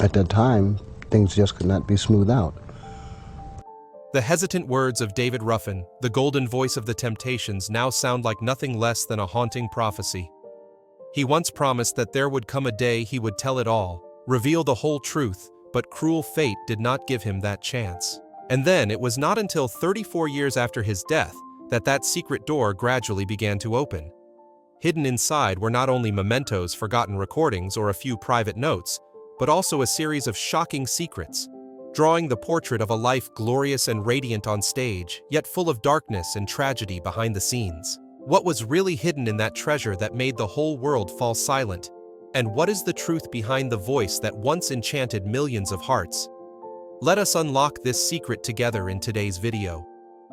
At that time, things just could not be smoothed out. The hesitant words of David Ruffin, the golden voice of the Temptations, now sound like nothing less than a haunting prophecy. He once promised that there would come a day he would tell it all, reveal the whole truth, but cruel fate did not give him that chance. And then it was not until 34 years after his death that that secret door gradually began to open. Hidden inside were not only mementos, forgotten recordings, or a few private notes, but also a series of shocking secrets, drawing the portrait of a life glorious and radiant on stage, yet full of darkness and tragedy behind the scenes. What was really hidden in that treasure that made the whole world fall silent? And what is the truth behind the voice that once enchanted millions of hearts? Let us unlock this secret together in today's video.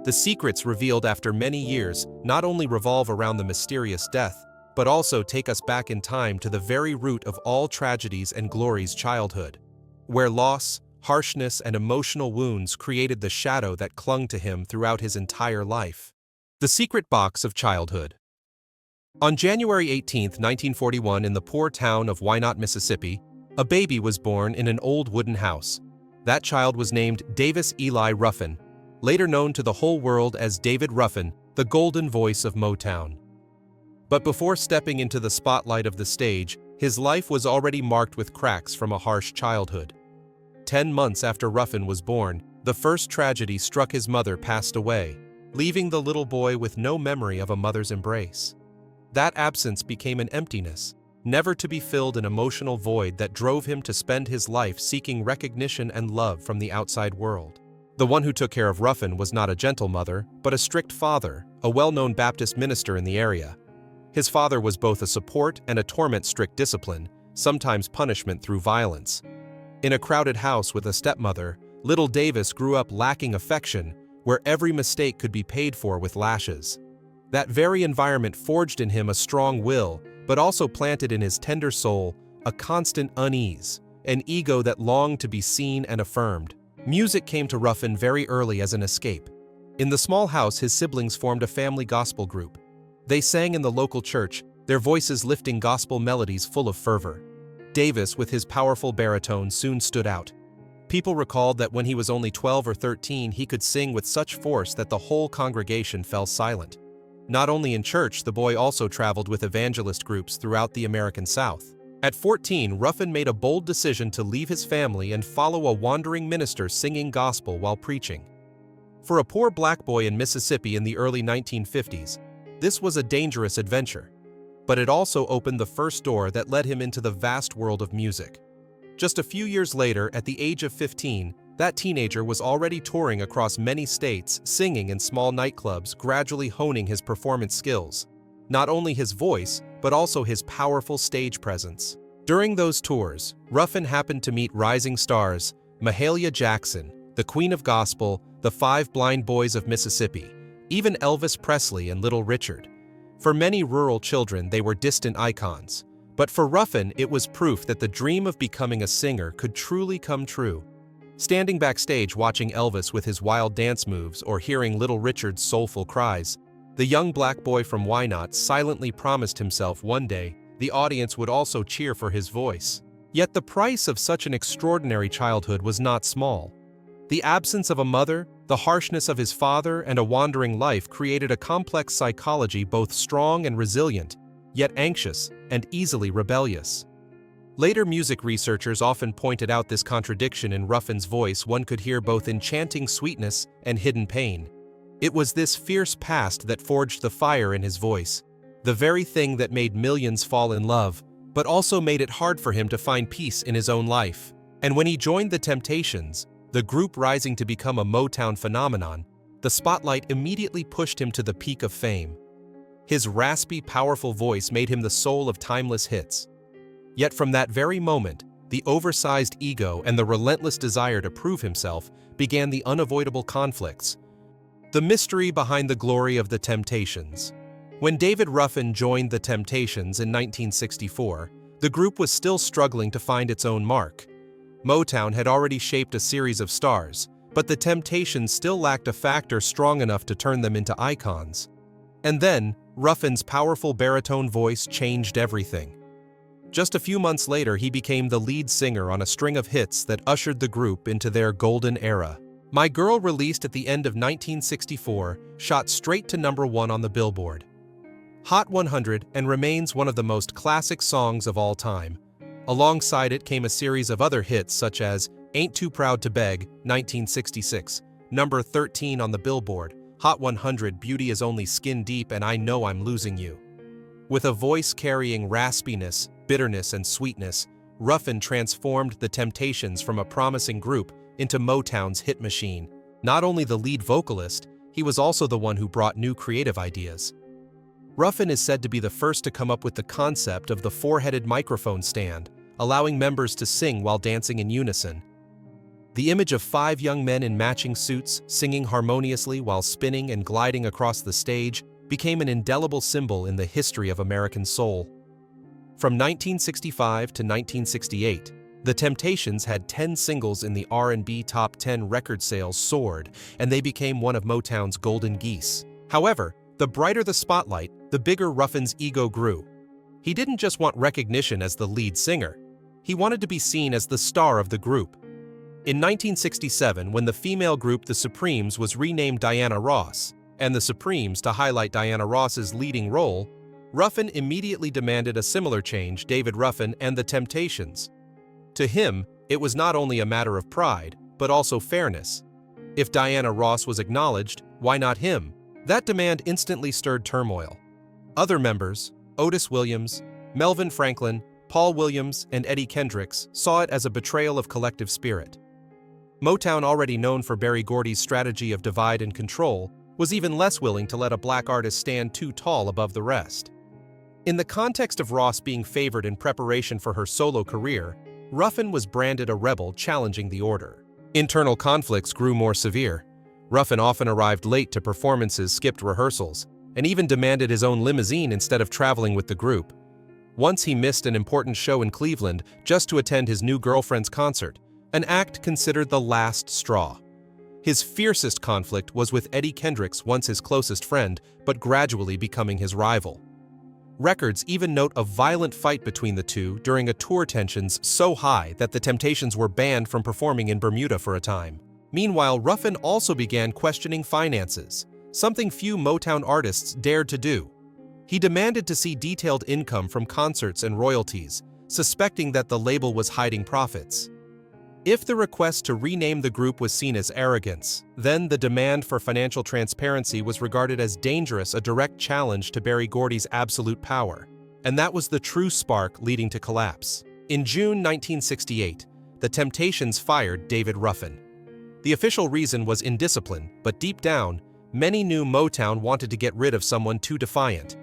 The secrets revealed after many years not only revolve around the mysterious death, but also take us back in time to the very root of all tragedies and glory's childhood, where loss, harshness, and emotional wounds created the shadow that clung to him throughout his entire life. The Secret Box of Childhood. On January 18, 1941, in the poor town of Wynot, Mississippi, a baby was born in an old wooden house. That child was named Davis Eli Ruffin, later known to the whole world as David Ruffin, the golden voice of Motown. But before stepping into the spotlight of the stage, his life was already marked with cracks from a harsh childhood. 10 months after Ruffin was born, the first tragedy struck. His mother passed away, leaving the little boy with no memory of a mother's embrace. That absence became an emptiness, never to be filled, an emotional void that drove him to spend his life seeking recognition and love from the outside world. The one who took care of Ruffin was not a gentle mother, but a strict father, a well-known Baptist minister in the area. His father was both a support and a torment, strict discipline, sometimes punishment through violence. In a crowded house with a stepmother, little Davis grew up lacking affection, where every mistake could be paid for with lashes. That very environment forged in him a strong will, but also planted in his tender soul a constant unease, an ego that longed to be seen and affirmed. Music came to Ruffin very early as an escape. In the small house, his siblings formed a family gospel group. They sang in the local church, their voices lifting gospel melodies full of fervor. Davis, with his powerful baritone, soon stood out. People recalled that when he was only 12 or 13, he could sing with such force that the whole congregation fell silent. Not only in church, the boy also traveled with evangelist groups throughout the American South. At 14, Ruffin made a bold decision to leave his family and follow a wandering minister singing gospel while preaching. For a poor black boy in Mississippi in the early 1950s, this was a dangerous adventure. But it also opened the first door that led him into the vast world of music. Just a few years later, at the age of 15, that teenager was already touring across many states, singing in small nightclubs, gradually honing his performance skills. Not only his voice, but also his powerful stage presence. During those tours, Ruffin happened to meet rising stars, Mahalia Jackson, the Queen of Gospel, the Five Blind Boys of Mississippi, even Elvis Presley and Little Richard. For many rural children, they were distant icons. But for Ruffin, it was proof that the dream of becoming a singer could truly come true. Standing backstage watching Elvis with his wild dance moves or hearing Little Richard's soulful cries, the young black boy from Wynot silently promised himself one day the audience would also cheer for his voice. Yet the price of such an extraordinary childhood was not small. The absence of a mother, the harshness of his father, and a wandering life created a complex psychology, both strong and resilient, yet anxious and easily rebellious. Later music researchers often pointed out this contradiction in Ruffin's voice. One could hear both enchanting sweetness and hidden pain. It was this fierce past that forged the fire in his voice, the very thing that made millions fall in love, but also made it hard for him to find peace in his own life. And when he joined the Temptations, the group rising to become a Motown phenomenon, the spotlight immediately pushed him to the peak of fame. His raspy, powerful voice made him the soul of timeless hits. Yet from that very moment, the oversized ego and the relentless desire to prove himself began the unavoidable conflicts. The mystery behind the glory of the Temptations. When David Ruffin joined the Temptations in 1964, the group was still struggling to find its own mark. Motown had already shaped a series of stars, but the Temptations still lacked a factor strong enough to turn them into icons. And then, Ruffin's powerful baritone voice changed everything. Just a few months later, he became the lead singer on a string of hits that ushered the group into their golden era. My Girl, released at the end of 1964, shot straight to #1 on the Billboard Hot 100 and remains one of the most classic songs of all time. Alongside it came a series of other hits such as Ain't Too Proud to Beg, 1966, number 13 on the Billboard Hot 100, Beauty Is Only Skin Deep, and I Know I'm Losing You. With a voice carrying raspiness, bitterness, and sweetness, Ruffin transformed the Temptations from a promising group into Motown's hit machine. Not only the lead vocalist, he was also the one who brought new creative ideas. Ruffin is said to be the first to come up with the concept of the four-headed microphone stand, allowing members to sing while dancing in unison. The image of 5 young men in matching suits singing harmoniously while spinning and gliding across the stage became an indelible symbol in the history of American soul. From 1965 to 1968, the Temptations had 10 singles in the R&B Top 10 record sales soared, and they became one of Motown's golden geese. However, the brighter the spotlight, the bigger Ruffin's ego grew. He didn't just want recognition as the lead singer. He wanted to be seen as the star of the group. In 1967, when the female group The Supremes was renamed Diana Ross, and The Supremes to highlight Diana Ross's leading role, Ruffin immediately demanded a similar change, David Ruffin and the Temptations. To him, it was not only a matter of pride, but also fairness. If Diana Ross was acknowledged, why not him? That demand instantly stirred turmoil. Other members, Otis Williams, Melvin Franklin, Paul Williams, and Eddie Kendricks, saw it as a betrayal of collective spirit. Motown, already known for Berry Gordy's strategy of divide and control, was even less willing to let a black artist stand too tall above the rest. In the context of Ross being favored in preparation for her solo career, Ruffin was branded a rebel challenging the order. Internal conflicts grew more severe. Ruffin often arrived late to performances, skipped rehearsals, and even demanded his own limousine instead of traveling with the group. Once he missed an important show in Cleveland just to attend his new girlfriend's concert, an act considered the last straw. His fiercest conflict was with Eddie Kendricks, once his closest friend, but gradually becoming his rival. Records even note a violent fight between the two during a tour, tensions so high that the Temptations were banned from performing in Bermuda for a time. Meanwhile, Ruffin also began questioning finances, something few Motown artists dared to do. He demanded to see detailed income from concerts and royalties, suspecting that the label was hiding profits. If the request to rename the group was seen as arrogance, then the demand for financial transparency was regarded as dangerous, a direct challenge to Berry Gordy's absolute power. And that was the true spark leading to collapse. In June 1968, the Temptations fired David Ruffin. The official reason was indiscipline, but deep down, many knew Motown wanted to get rid of someone too defiant.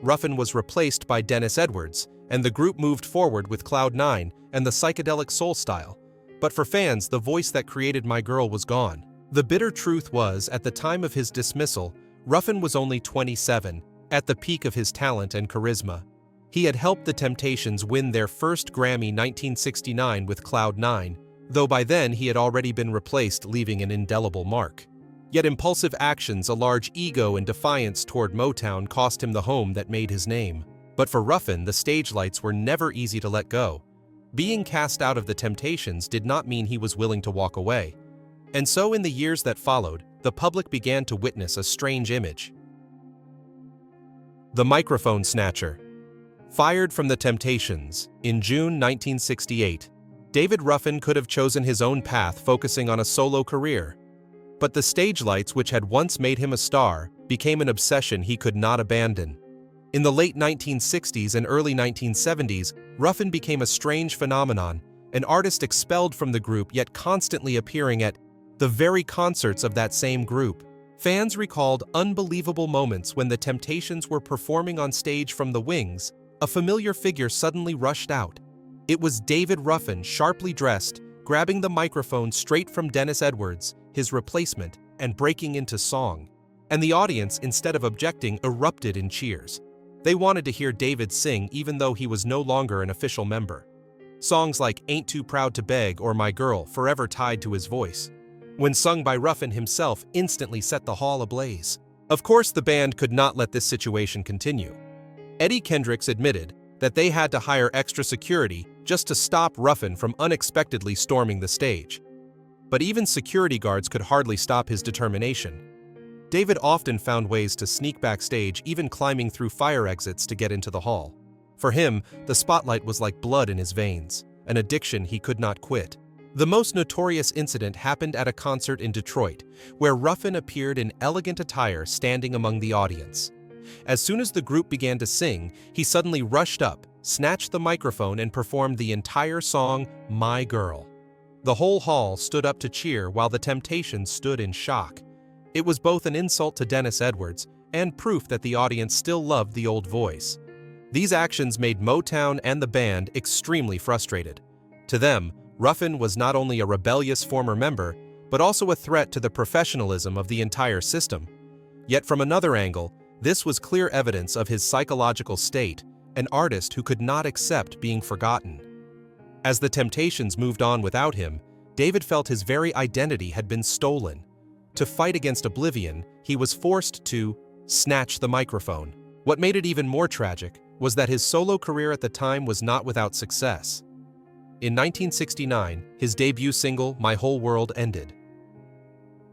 Ruffin was replaced by Dennis Edwards, and the group moved forward with Cloud 9 and the psychedelic soul style. But for fans, the voice that created My Girl was gone. The bitter truth was, at the time of his dismissal, Ruffin was only 27, at the peak of his talent and charisma. He had helped the Temptations win their first Grammy 1969 with Cloud 9, though by then he had already been replaced, leaving an indelible mark. Yet impulsive actions, a large ego, and defiance toward Motown cost him the home that made his name. But for Ruffin, the stage lights were never easy to let go. Being cast out of the Temptations did not mean he was willing to walk away. And so in the years that followed, the public began to witness a strange image. The microphone snatcher. Fired from the Temptations in June 1968, David Ruffin could have chosen his own path, focusing on a solo career. But the stage lights, which had once made him a star, became an obsession he could not abandon. In the late 1960s and early 1970s, Ruffin became a strange phenomenon, an artist expelled from the group yet constantly appearing at the very concerts of that same group. Fans recalled unbelievable moments when the Temptations were performing on stage from the wings. A familiar figure suddenly rushed out. It was David Ruffin, sharply dressed, grabbing the microphone straight from Dennis Edwards, his replacement, and breaking into song. And the audience, instead of objecting, erupted in cheers. They wanted to hear David sing even though he was no longer an official member. Songs like Ain't Too Proud to Beg or My Girl, forever tied to his voice, when sung by Ruffin himself, instantly set the hall ablaze. Of course, the band could not let this situation continue. Eddie Kendricks admitted, that they had to hire extra security just to stop Ruffin from unexpectedly storming the stage. But even security guards could hardly stop his determination. David often found ways to sneak backstage, even climbing through fire exits to get into the hall. For him, the spotlight was like blood in his veins, an addiction he could not quit. The most notorious incident happened at a concert in Detroit, where Ruffin appeared in elegant attire standing among the audience. As soon as the group began to sing, he suddenly rushed up, snatched the microphone, and performed the entire song, My Girl. The whole hall stood up to cheer while the Temptations stood in shock. It was both an insult to Dennis Edwards and proof that the audience still loved the old voice. These actions made Motown and the band extremely frustrated. To them, Ruffin was not only a rebellious former member, but also a threat to the professionalism of the entire system. Yet from another angle, this was clear evidence of his psychological state, an artist who could not accept being forgotten. As the Temptations moved on without him, David felt his very identity had been stolen. To fight against oblivion, he was forced to snatch the microphone. What made it even more tragic was that his solo career at the time was not without success. In 1969, his debut single, My Whole World, ended.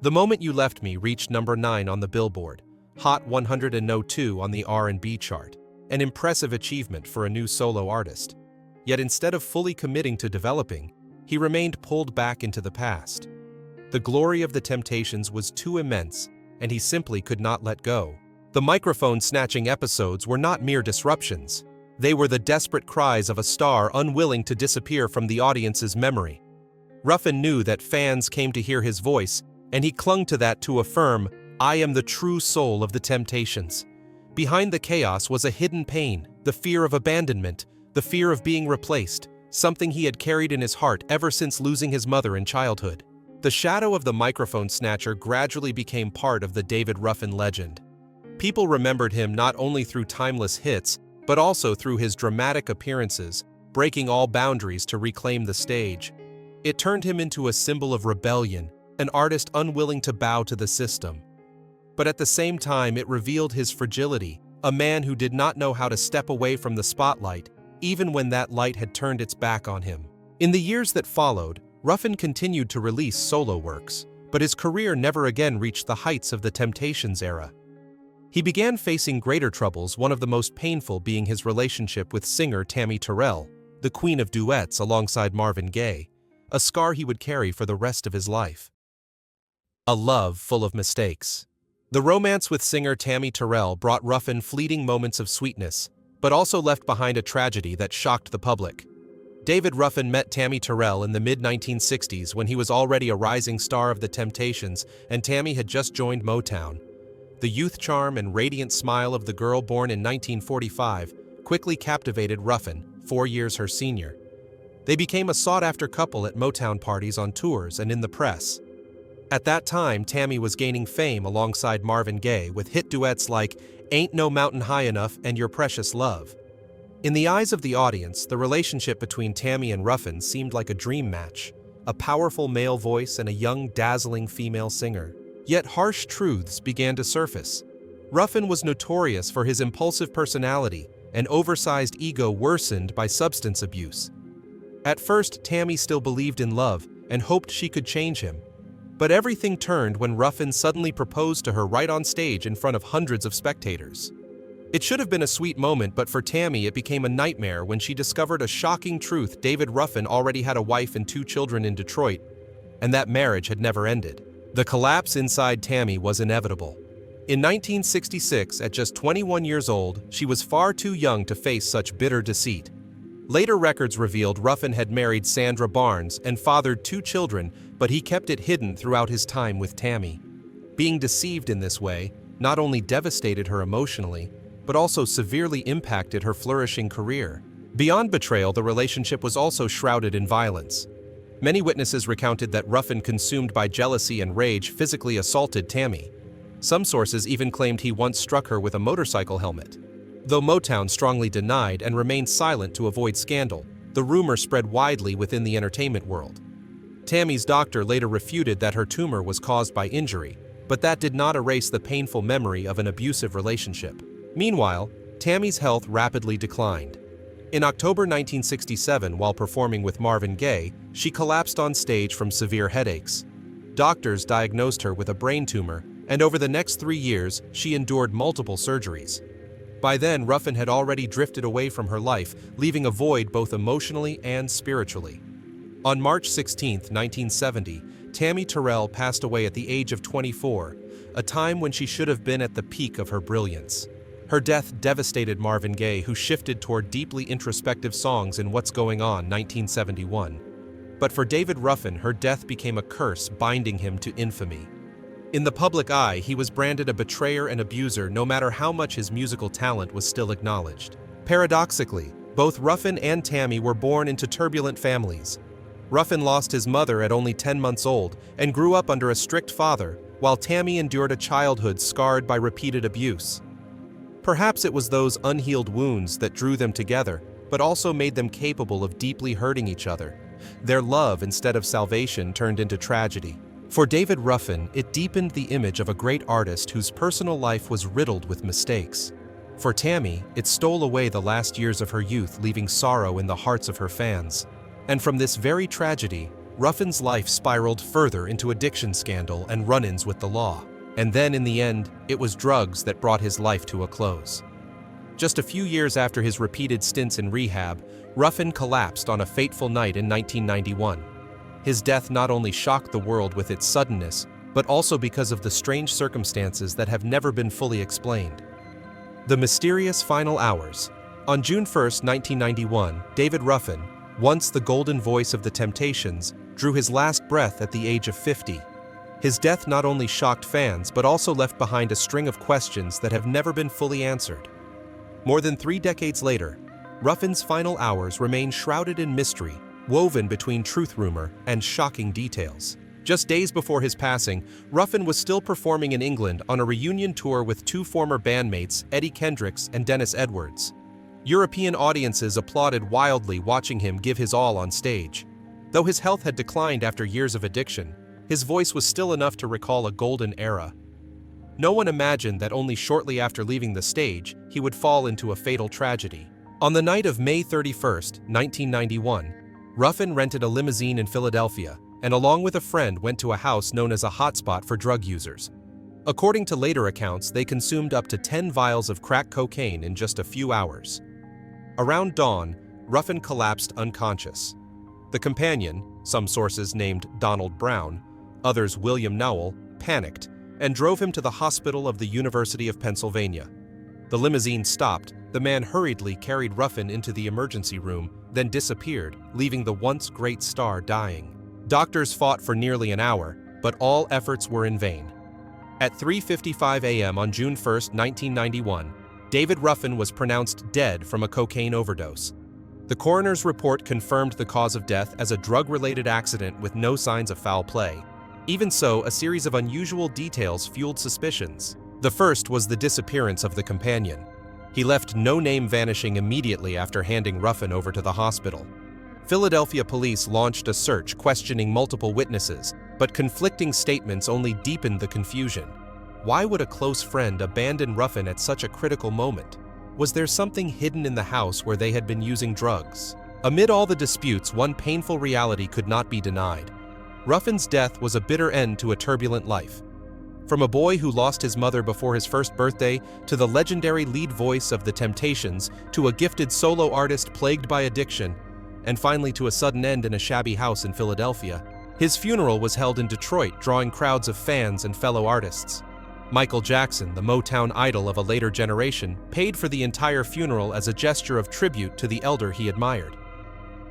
The Moment You Left Me reached number 9 on the Billboard, Hot 102 on the R&B chart, an impressive achievement for a new solo artist. Yet instead of fully committing to developing, he remained pulled back into the past. The glory of the Temptations was too immense, and he simply could not let go. The microphone-snatching episodes were not mere disruptions. They were the desperate cries of a star unwilling to disappear from the audience's memory. Ruffin knew that fans came to hear his voice, and he clung to that to affirm, I am the true soul of the Temptations. Behind the chaos was a hidden pain, the fear of abandonment, the fear of being replaced, something he had carried in his heart ever since losing his mother in childhood. The shadow of the microphone snatcher gradually became part of the David Ruffin legend. People remembered him not only through timeless hits, but also through his dramatic appearances, breaking all boundaries to reclaim the stage. It turned him into a symbol of rebellion, an artist unwilling to bow to the system. But at the same time, it revealed his fragility, a man who did not know how to step away from the spotlight, even when that light had turned its back on him. In the years that followed, Ruffin continued to release solo works, but his career never again reached the heights of the Temptations era. He began facing greater troubles, one of the most painful being his relationship with singer Tammy Terrell, the queen of duets alongside Marvin Gaye, a scar he would carry for the rest of his life. A love full of mistakes. The romance with singer Tammy Terrell brought Ruffin fleeting moments of sweetness, but also left behind a tragedy that shocked the public. David Ruffin met Tammy Terrell in the mid-1960s when he was already a rising star of the Temptations and Tammy had just joined Motown. The youth charm and radiant smile of the girl born in 1945 quickly captivated Ruffin, 4 years her senior. They became a sought-after couple at Motown parties, on tours, and in the press. At that time, Tammy was gaining fame alongside Marvin Gaye with hit duets like Ain't No Mountain High Enough and Your Precious Love. In the eyes of the audience, the relationship between Tammy and Ruffin seemed like a dream match, a powerful male voice and a young, dazzling female singer. Yet harsh truths began to surface. Ruffin was notorious for his impulsive personality, and oversized ego worsened by substance abuse. At first, Tammy still believed in love and hoped she could change him. But everything turned when Ruffin suddenly proposed to her right on stage in front of hundreds of spectators. It should have been a sweet moment, but for Tammy it became a nightmare when she discovered a shocking truth: David Ruffin already had a wife and 2 children in Detroit, and that marriage had never ended. The collapse inside Tammy was inevitable. In 1966, at just 21 years old, she was far too young to face such bitter deceit. Later records revealed Ruffin had married Sandra Barnes and fathered 2 children, but he kept it hidden throughout his time with Tammy. Being deceived in this way not only devastated her emotionally, but also severely impacted her flourishing career. Beyond betrayal, the relationship was also shrouded in violence. Many witnesses recounted that Ruffin, consumed by jealousy and rage, physically assaulted Tammy. Some sources even claimed he once struck her with a motorcycle helmet. Though Motown strongly denied and remained silent to avoid scandal, the rumor spread widely within the entertainment world. Tammy's doctor later refuted that her tumor was caused by injury, but that did not erase the painful memory of an abusive relationship. Meanwhile, Tammy's health rapidly declined. In October 1967, while performing with Marvin Gaye, she collapsed on stage from severe headaches. Doctors diagnosed her with a brain tumor, and over the next 3 years, she endured multiple surgeries. By then, Ruffin had already drifted away from her life, leaving a void both emotionally and spiritually. On March 16, 1970, Tammy Terrell passed away at the age of 24, a time when she should have been at the peak of her brilliance. Her death devastated Marvin Gaye, who shifted toward deeply introspective songs in What's Going On, 1971. But for David Ruffin, her death became a curse, binding him to infamy. In the public eye, he was branded a betrayer and abuser, no matter how much his musical talent was still acknowledged. Paradoxically, both Ruffin and Tammy were born into turbulent families. Ruffin lost his mother at only 10 months old and grew up under a strict father, while Tammy endured a childhood scarred by repeated abuse. Perhaps it was those unhealed wounds that drew them together, but also made them capable of deeply hurting each other. Their love, instead of salvation, turned into tragedy. For David Ruffin, it deepened the image of a great artist whose personal life was riddled with mistakes. For Tammy, it stole away the last years of her youth, leaving sorrow in the hearts of her fans. And from this very tragedy, Ruffin's life spiraled further into addiction scandal and run-ins with the law. And then, in the end, it was drugs that brought his life to a close. Just a few years after his repeated stints in rehab, Ruffin collapsed on a fateful night in 1991. His death not only shocked the world with its suddenness, but also because of the strange circumstances that have never been fully explained. The mysterious final hours. On June 1, 1991, David Ruffin, once the golden voice of the Temptations, drew his last breath at the age of 50. His death not only shocked fans, but also left behind a string of questions that have never been fully answered. More than 3 decades later, Ruffin's final hours remain shrouded in mystery, woven between truth rumor and shocking details. Just days before his passing, Ruffin was still performing in England on a reunion tour with 2 former bandmates, Eddie Kendricks and Dennis Edwards. European audiences applauded wildly, watching him give his all on stage. Though his health had declined after years of addiction, his voice was still enough to recall a golden era. No one imagined that only shortly after leaving the stage, he would fall into a fatal tragedy. On the night of May 31, 1991, Ruffin rented a limousine in Philadelphia, and along with a friend went to a house known as a hotspot for drug users. According to later accounts, they consumed up to 10 vials of crack cocaine in just a few hours. Around dawn, Ruffin collapsed unconscious. The companion, some sources named Donald Brown, others William Nowell, panicked and drove him to the hospital of the University of Pennsylvania. The limousine stopped, the man hurriedly carried Ruffin into the emergency room, then disappeared, leaving the once great star dying. Doctors fought for nearly an hour, but all efforts were in vain. At 3:55 a.m. on June 1, 1991, David Ruffin was pronounced dead from a cocaine overdose. The coroner's report confirmed the cause of death as a drug-related accident with no signs of foul play. Even so, a series of unusual details fueled suspicions. The first was the disappearance of the companion. He left no name, vanishing immediately after handing Ruffin over to the hospital. Philadelphia police launched a search, questioning multiple witnesses, but conflicting statements only deepened the confusion. Why would a close friend abandon Ruffin at such a critical moment? Was there something hidden in the house where they had been using drugs? Amid all the disputes, one painful reality could not be denied. Ruffin's death was a bitter end to a turbulent life. From a boy who lost his mother before his first birthday, to the legendary lead voice of the Temptations, to a gifted solo artist plagued by addiction, and finally to a sudden end in a shabby house in Philadelphia, his funeral was held in Detroit, drawing crowds of fans and fellow artists. Michael Jackson, the Motown idol of a later generation, paid for the entire funeral as a gesture of tribute to the elder he admired.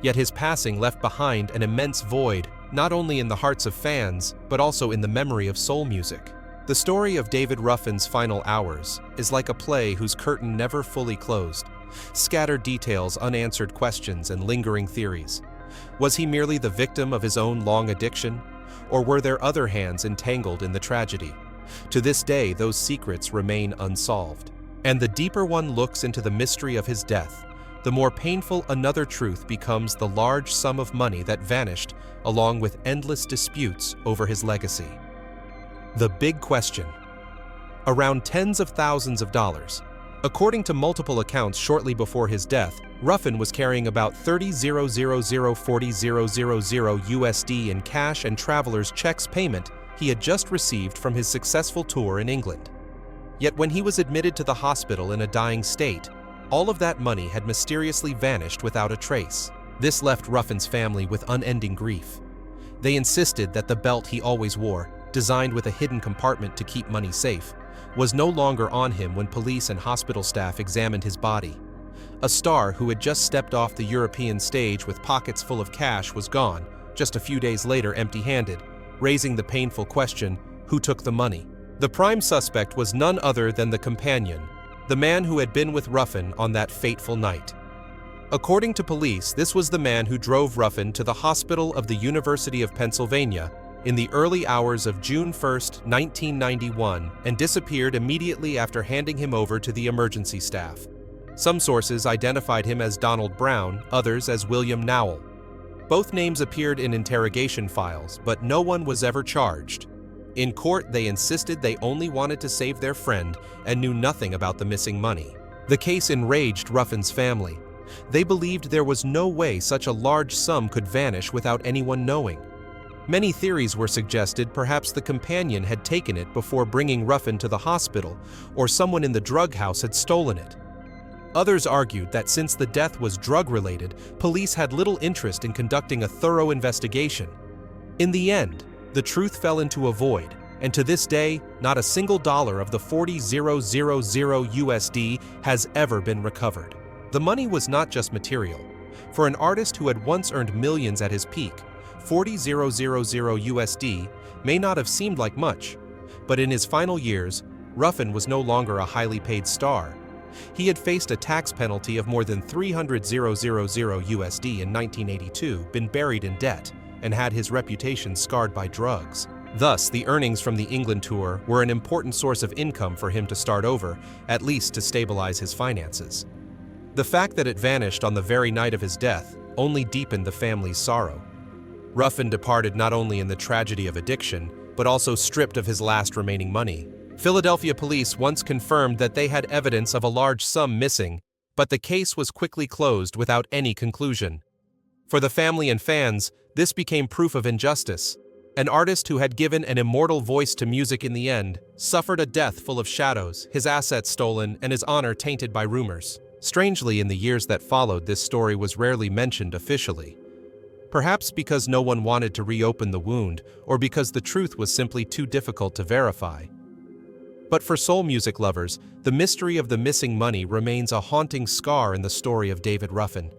Yet his passing left behind an immense void, not only in the hearts of fans, but also in the memory of soul music. The story of David Ruffin's final hours is like a play whose curtain never fully closed. Scattered details, unanswered questions, and lingering theories. Was he merely the victim of his own long addiction? Or were there other hands entangled in the tragedy? To this day, those secrets remain unsolved. And the deeper one looks into the mystery of his death, the more painful another truth becomes: the large sum of money that vanished, along with endless disputes over his legacy. The big question. Around tens of thousands of dollars. According to multiple accounts shortly before his death, Ruffin was carrying about $30,000,40,000 USD in cash and traveler's checks payment he had just received from his successful tour in England. Yet when he was admitted to the hospital in a dying state, all of that money had mysteriously vanished without a trace. This left Ruffin's family with unending grief. They insisted that the belt he always wore, designed with a hidden compartment to keep money safe, was no longer on him when police and hospital staff examined his body. A star who had just stepped off the European stage with pockets full of cash was gone, just a few days later empty-handed, raising the painful question, who took the money? The prime suspect was none other than the companion, the man who had been with Ruffin on that fateful night. According to police, this was the man who drove Ruffin to the hospital of the University of Pennsylvania in the early hours of June 1, 1991, and disappeared immediately after handing him over to the emergency staff. Some sources identified him as Donald Brown, others as William Nowell. Both names appeared in interrogation files, but no one was ever charged. In court, they insisted they only wanted to save their friend and knew nothing about the missing money. The case enraged Ruffin's family. They believed there was no way such a large sum could vanish without anyone knowing. Many theories were suggested. Perhaps the companion had taken it before bringing Ruffin to the hospital, or someone in the drug house had stolen it. Others argued that since the death was drug-related, police had little interest in conducting a thorough investigation. In the end, the truth fell into a void, and to this day, not a single dollar of the $40,000 USD has ever been recovered. The money was not just material. For an artist who had once earned millions at his peak, $40,000 USD may not have seemed like much, but in his final years, Ruffin was no longer a highly paid star. He had faced a tax penalty of more than $300,000 USD in 1982, been buried in debt, and had his reputation scarred by drugs. Thus, the earnings from the England tour were an important source of income for him to start over, at least to stabilize his finances. The fact that it vanished on the very night of his death only deepened the family's sorrow. Ruffin departed not only in the tragedy of addiction, but also stripped of his last remaining money. Philadelphia police once confirmed that they had evidence of a large sum missing, but the case was quickly closed without any conclusion. For the family and fans, this became proof of injustice. An artist who had given an immortal voice to music in the end suffered a death full of shadows, his assets stolen, and his honor tainted by rumors. Strangely, in the years that followed, this story was rarely mentioned officially. Perhaps because no one wanted to reopen the wound, or because the truth was simply too difficult to verify. But for soul music lovers, the mystery of the missing money remains a haunting scar in the story of David Ruffin.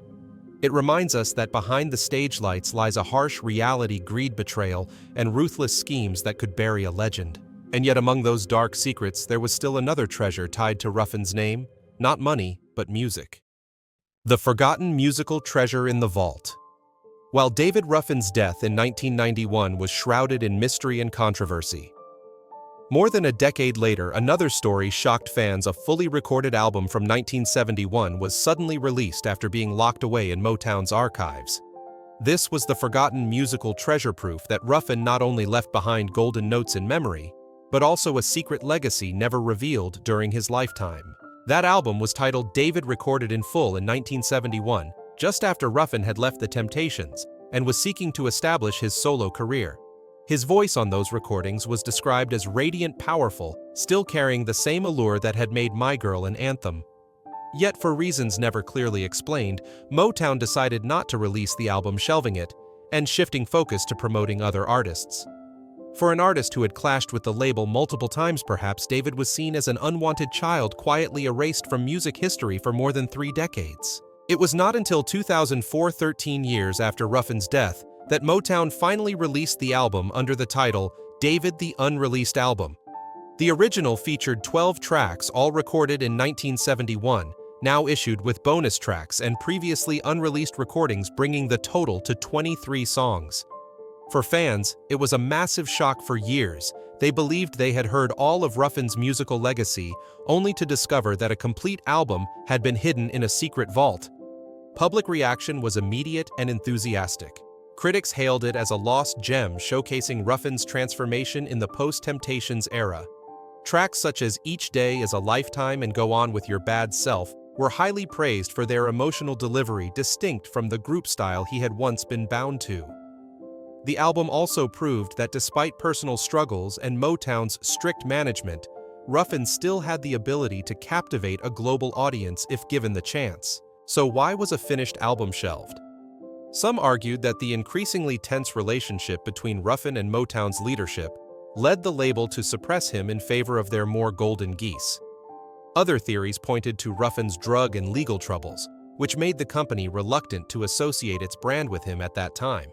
It reminds us that behind the stage lights lies a harsh reality, greed, betrayal, and ruthless schemes that could bury a legend. And yet among those dark secrets, there was still another treasure tied to Ruffin's name, not money, but music. The forgotten musical treasure in the vault. While David Ruffin's death in 1991 was shrouded in mystery and controversy, more than a decade later, another story shocked fans. A fully recorded album from 1971 was suddenly released after being locked away in Motown's archives. This was the forgotten musical treasure, proof that Ruffin not only left behind golden notes in memory, but also a secret legacy never revealed during his lifetime. That album was titled David, recorded in full in 1971, just after Ruffin had left the Temptations and was seeking to establish his solo career. His voice on those recordings was described as radiant, powerful, still carrying the same allure that had made My Girl an anthem. Yet, for reasons never clearly explained, Motown decided not to release the album, shelving it and shifting focus to promoting other artists. For an artist who had clashed with the label multiple times, perhaps David was seen as an unwanted child quietly erased from music history for more than 3 decades. It was not until 2004, 13 years after Ruffin's death, that Motown finally released the album under the title David, the Unreleased Album. The original featured 12 tracks, all recorded in 1971, now issued with bonus tracks and previously unreleased recordings, bringing the total to 23 songs. For fans, it was a massive shock. For years, they believed they had heard all of Ruffin's musical legacy, only to discover that a complete album had been hidden in a secret vault. Public reaction was immediate and enthusiastic. Critics hailed it as a lost gem, showcasing Ruffin's transformation in the post-Temptations era. Tracks such as Each Day is a Lifetime and Go On With Your Bad Self were highly praised for their emotional delivery distinct from the group style he had once been bound to. The album also proved that despite personal struggles and Motown's strict management, Ruffin still had the ability to captivate a global audience if given the chance. So why was a finished album shelved? Some argued that the increasingly tense relationship between Ruffin and Motown's leadership led the label to suppress him in favor of their more golden geese. Other theories pointed to Ruffin's drug and legal troubles, which made the company reluctant to associate its brand with him at that time.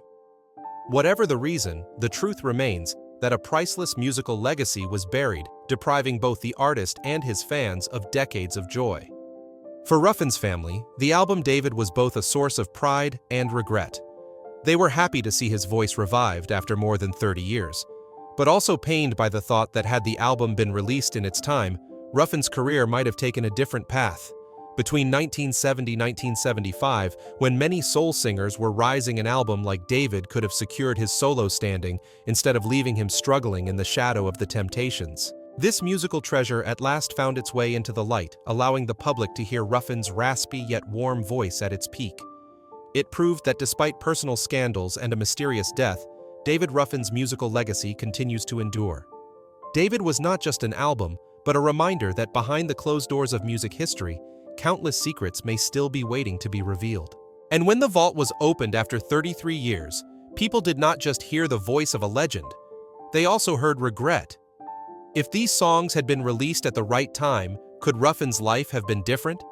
Whatever the reason, the truth remains that a priceless musical legacy was buried, depriving both the artist and his fans of decades of joy. For Ruffin's family, the album David was both a source of pride and regret. They were happy to see his voice revived after more than 30 years, but also pained by the thought that had the album been released in its time, Ruffin's career might have taken a different path. Between 1970 and 1975, when many soul singers were rising, an album like David could have secured his solo standing instead of leaving him struggling in the shadow of the Temptations. This musical treasure at last found its way into the light, allowing the public to hear Ruffin's raspy yet warm voice at its peak. It proved that despite personal scandals and a mysterious death, David Ruffin's musical legacy continues to endure. David was not just an album, but a reminder that behind the closed doors of music history, countless secrets may still be waiting to be revealed. And when the vault was opened after 33 years, people did not just hear the voice of a legend, they also heard regret. If these songs had been released at the right time, could Ruffin's life have been different?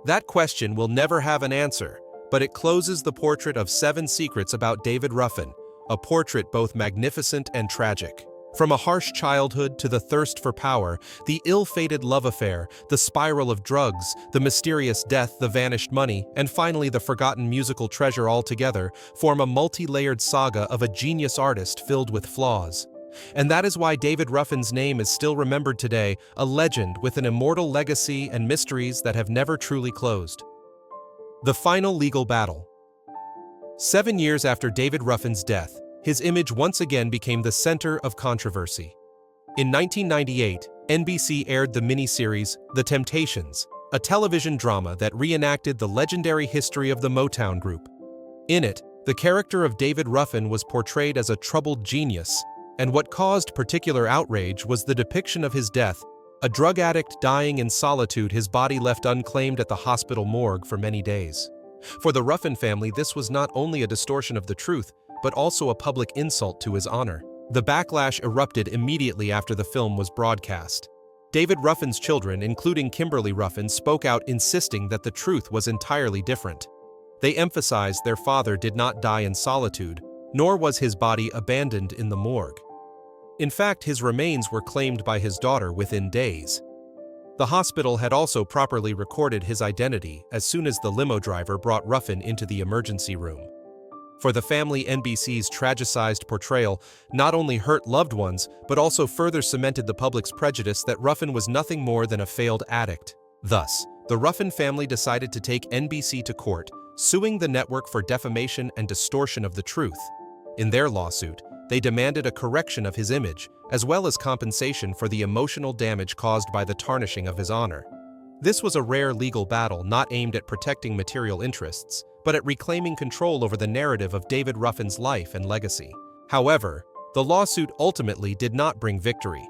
That question will never have an answer, but it closes the portrait of 7 secrets about David Ruffin, a portrait both magnificent and tragic. From a harsh childhood to the thirst for power, the ill-fated love affair, the spiral of drugs, the mysterious death, the vanished money, and finally the forgotten musical treasure altogether, form a multi-layered saga of a genius artist filled with flaws. And that is why David Ruffin's name is still remembered today, a legend with an immortal legacy and mysteries that have never truly closed. The final legal battle. 7 years after David Ruffin's death, his image once again became the center of controversy. In 1998, NBC aired the miniseries The Temptations, a television drama that reenacted the legendary history of the Motown Group. In it, the character of David Ruffin was portrayed as a troubled genius, and what caused particular outrage was the depiction of his death, a drug addict dying in solitude, his body left unclaimed at the hospital morgue for many days. For the Ruffin family, this was not only a distortion of the truth, but also a public insult to his honor. The backlash erupted immediately after the film was broadcast. David Ruffin's children, including Kimberly Ruffin, spoke out insisting that the truth was entirely different. They emphasized their father did not die in solitude, nor was his body abandoned in the morgue. In fact, his remains were claimed by his daughter within days. The hospital had also properly recorded his identity as soon as the limo driver brought Ruffin into the emergency room. For the family, NBC's tragicized portrayal not only hurt loved ones, but also further cemented the public's prejudice that Ruffin was nothing more than a failed addict. Thus, the Ruffin family decided to take NBC to court, suing the network for defamation and distortion of the truth. In their lawsuit, they demanded a correction of his image, as well as compensation for the emotional damage caused by the tarnishing of his honor. This was a rare legal battle not aimed at protecting material interests, but at reclaiming control over the narrative of David Ruffin's life and legacy. However, the lawsuit ultimately did not bring victory.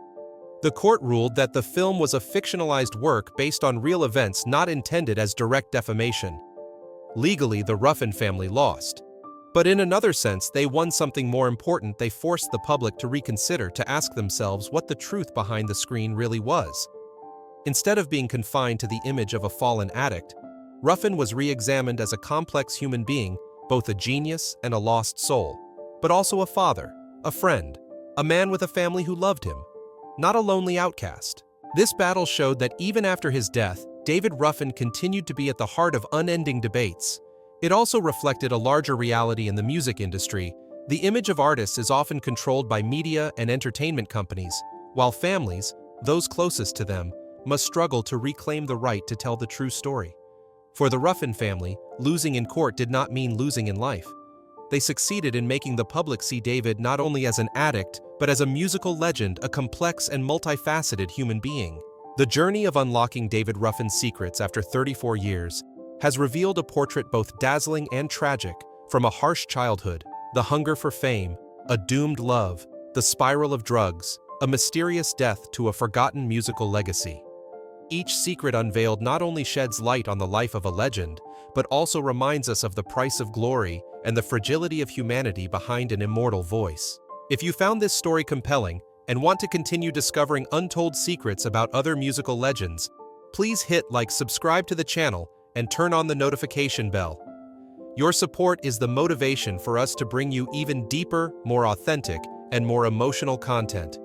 The court ruled that the film was a fictionalized work based on real events not intended as direct defamation. Legally, the Ruffin family lost. But in another sense, they won something more important. They forced the public to reconsider, to ask themselves what the truth behind the screen really was. Instead of being confined to the image of a fallen addict, Ruffin was re-examined as a complex human being, both a genius and a lost soul, but also a father, a friend, a man with a family who loved him, not a lonely outcast. This battle showed that even after his death, David Ruffin continued to be at the heart of unending debates. It also reflected a larger reality in the music industry. The image of artists is often controlled by media and entertainment companies, while families, those closest to them, must struggle to reclaim the right to tell the true story. For the Ruffin family, losing in court did not mean losing in life. They succeeded in making the public see David not only as an addict, but as a musical legend, a complex and multifaceted human being. The journey of unlocking David Ruffin's secrets after 34 years has revealed a portrait both dazzling and tragic, from a harsh childhood, the hunger for fame, a doomed love, the spiral of drugs, a mysterious death to a forgotten musical legacy. Each secret unveiled not only sheds light on the life of a legend, but also reminds us of the price of glory and the fragility of humanity behind an immortal voice. If you found this story compelling and want to continue discovering untold secrets about other musical legends, please hit like, subscribe to the channel, and turn on the notification bell. Your support is the motivation for us to bring you even deeper, more authentic, and more emotional content.